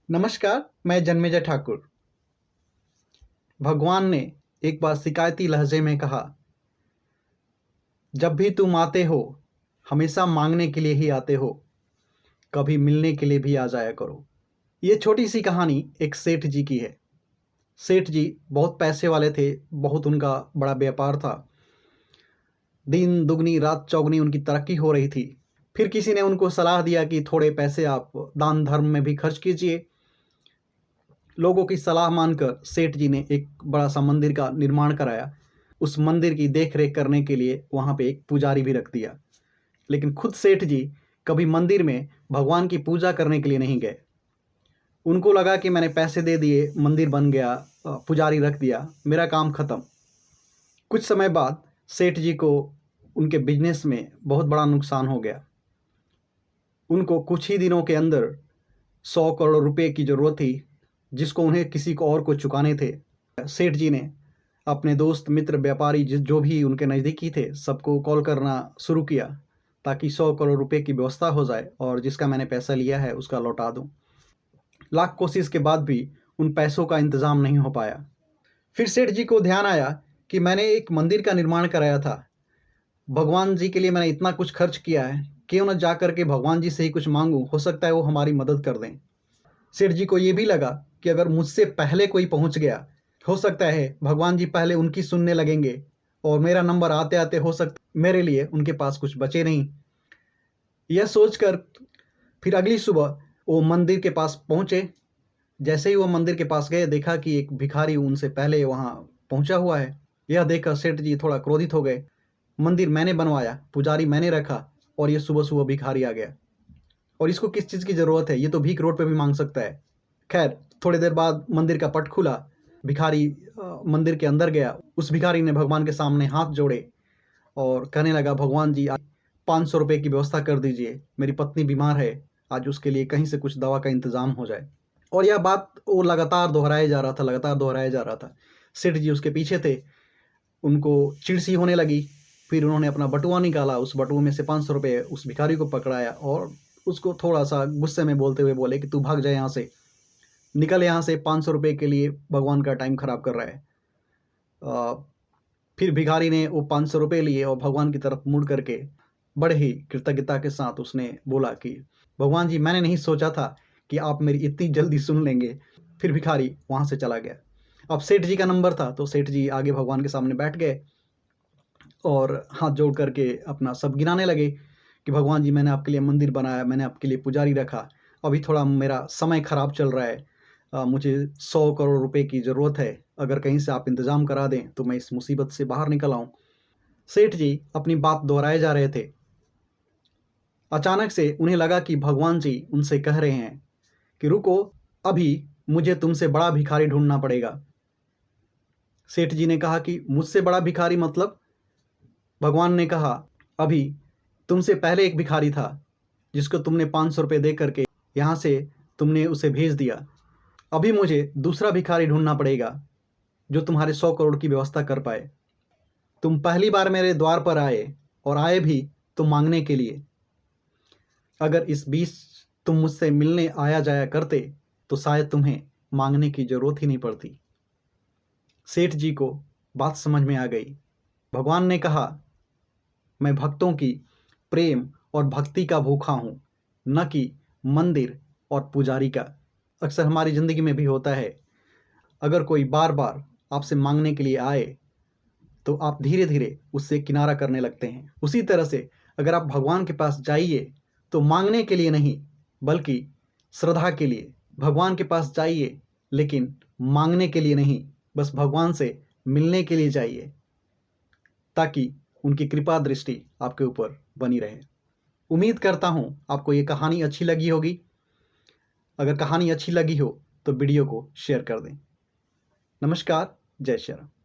नमस्कार, मैं जन्मेजय ठाकुर। भगवान ने एक बार शिकायती लहजे में कहा, जब भी तुम आते हो हमेशा मांगने के लिए ही आते हो, कभी मिलने के लिए भी आ जाया करो। ये छोटी सी कहानी एक सेठ जी की है। सेठ जी बहुत पैसे वाले थे, बहुत उनका बड़ा व्यापार था। दिन दुगनी रात चौगनी उनकी तरक्की हो रही थी। फिर किसी ने उनको सलाह दिया कि थोड़े पैसे आप दान धर्म में भी खर्च कीजिए। लोगों की सलाह मानकर सेठ जी ने एक बड़ा सा मंदिर का निर्माण कराया। उस मंदिर की देख रेख करने के लिए वहाँ पे एक पुजारी भी रख दिया। लेकिन खुद सेठ जी कभी मंदिर में भगवान की पूजा करने के लिए नहीं गए। उनको लगा कि मैंने पैसे दे दिए, मंदिर बन गया, पुजारी रख दिया, मेरा काम खत्म। कुछ समय बाद सेठ जी को उनके बिजनेस में बहुत बड़ा नुकसान हो गया। उनको कुछ ही दिनों के अंदर 100 करोड़ रुपए की ज़रूरत थी, जिसको उन्हें किसी को और को चुकाने थे। सेठ जी ने अपने दोस्त मित्र व्यापारी जो भी उनके नज़दीकी थे सबको कॉल करना शुरू किया ताकि 100 करोड़ रुपए की व्यवस्था हो जाए और जिसका मैंने पैसा लिया है उसका लौटा दूं। लाख कोशिश के बाद भी उन पैसों का इंतज़ाम नहीं हो पाया। फिर सेठ जी को ध्यान आया कि मैंने एक मंदिर का निर्माण कराया था, भगवान जी के लिए मैंने इतना कुछ खर्च किया है, क्यों न जा कर के भगवान जी से ही कुछ मांगूं, हो सकता है वो हमारी मदद कर दें। सेठ जी को ये भी लगा कि अगर मुझसे पहले कोई पहुंच गया, हो सकता है भगवान जी पहले उनकी सुनने लगेंगे और मेरा नंबर आते आते हो सकता मेरे लिए उनके पास कुछ बचे नहीं। यह सोचकर फिर अगली सुबह वो मंदिर के पास पहुंचे। जैसे ही वो मंदिर के पास गए, देखा कि एक भिखारी उनसे पहले वहां पहुंचा हुआ है। यह देखकर सेठ जी थोड़ा क्रोधित हो गए। मंदिर मैंने बनवाया, पुजारी मैंने रखा, और ये सुबह सुबह भिखारी आ गया, और इसको किस चीज़ की ज़रूरत है? ये तो भीख रोड पे भी मांग सकता है। खैर, थोड़ी देर बाद मंदिर का पट खुला, भिखारी मंदिर के अंदर गया। उस भिखारी ने भगवान के सामने हाथ जोड़े और कहने लगा, भगवान जी आज 500 रुपये की व्यवस्था कर दीजिए, मेरी पत्नी बीमार है, आज उसके लिए कहीं से कुछ दवा का इंतज़ाम हो जाए। और यह बात वो लगातार दोहराया जा रहा था, लगातार दोहराया जा रहा था। सेठ जी उसके पीछे थे, उनको चिढ़ सी होने लगी। फिर उन्होंने अपना बटुआ निकाला, उस बटुए में से 500 रुपये उस भिखारी को पकड़ाया और उसको थोड़ा सा गुस्से में बोलते हुए बोले कि तू भाग जाए यहाँ से, निकल यहाँ से, 500 रुपये के लिए भगवान का टाइम खराब कर रहा है। फिर भिखारी ने वो 500 रुपये लिए और भगवान की तरफ मुड़ करके बड़े ही कृतज्ञता के साथ उसने बोला कि भगवान जी, मैंने नहीं सोचा था कि आप मेरी इतनी जल्दी सुन लेंगे। फिर भिखारी वहाँ से चला गया। अब सेठ जी का नंबर था तो सेठ जी आगे भगवान के सामने बैठ गए और हाथ जोड़ करके अपना सब गिनाने लगे कि भगवान जी, मैंने आपके लिए मंदिर बनाया, मैंने आपके लिए पुजारी रखा, अभी थोड़ा मेरा समय ख़राब चल रहा है, मुझे 100 करोड़ रुपए की ज़रूरत है, अगर कहीं से आप इंतज़ाम करा दें तो मैं इस मुसीबत से बाहर निकल आऊँ। सेठ जी अपनी बात दोहराए जा रहे थे। अचानक से उन्हें लगा कि भगवान जी उनसे कह रहे हैं कि रुको, अभी मुझे तुमसे बड़ा भिखारी ढूंढना पड़ेगा। सेठ जी ने कहा कि मुझसे बड़ा भिखारी मतलब? भगवान ने कहा, अभी तुमसे पहले एक भिखारी था जिसको तुमने 500 रुपये दे करके यहाँ से तुमने उसे भेज दिया। अभी मुझे दूसरा भिखारी ढूंढना पड़ेगा जो तुम्हारे 100 करोड़ की व्यवस्था कर पाए। तुम पहली बार मेरे द्वार पर आए और आए भी तो मांगने के लिए। अगर इस बीच तुम मुझसे मिलने आया जाया करते तो शायद तुम्हें मांगने की जरूरत ही नहीं पड़ती। सेठ जी को बात समझ में आ गई। भगवान ने कहा, मैं भक्तों की प्रेम और भक्ति का भूखा हूँ, न कि मंदिर और पुजारी का। अक्सर हमारी ज़िंदगी में भी होता है, अगर कोई बार बार आपसे मांगने के लिए आए तो आप धीरे धीरे उससे किनारा करने लगते हैं। उसी तरह से अगर आप भगवान के पास जाइए तो मांगने के लिए नहीं, बल्कि श्रद्धा के लिए। भगवान के पास जाइए लेकिन मांगने के लिए नहीं, बस भगवान से मिलने के लिए जाइए, ताकि उनकी कृपा दृष्टि आपके ऊपर बनी रहे। उम्मीद करता हूँ आपको ये कहानी अच्छी लगी होगी। अगर कहानी अच्छी लगी हो तो वीडियो को शेयर कर दें। नमस्कार, जय श्री राम।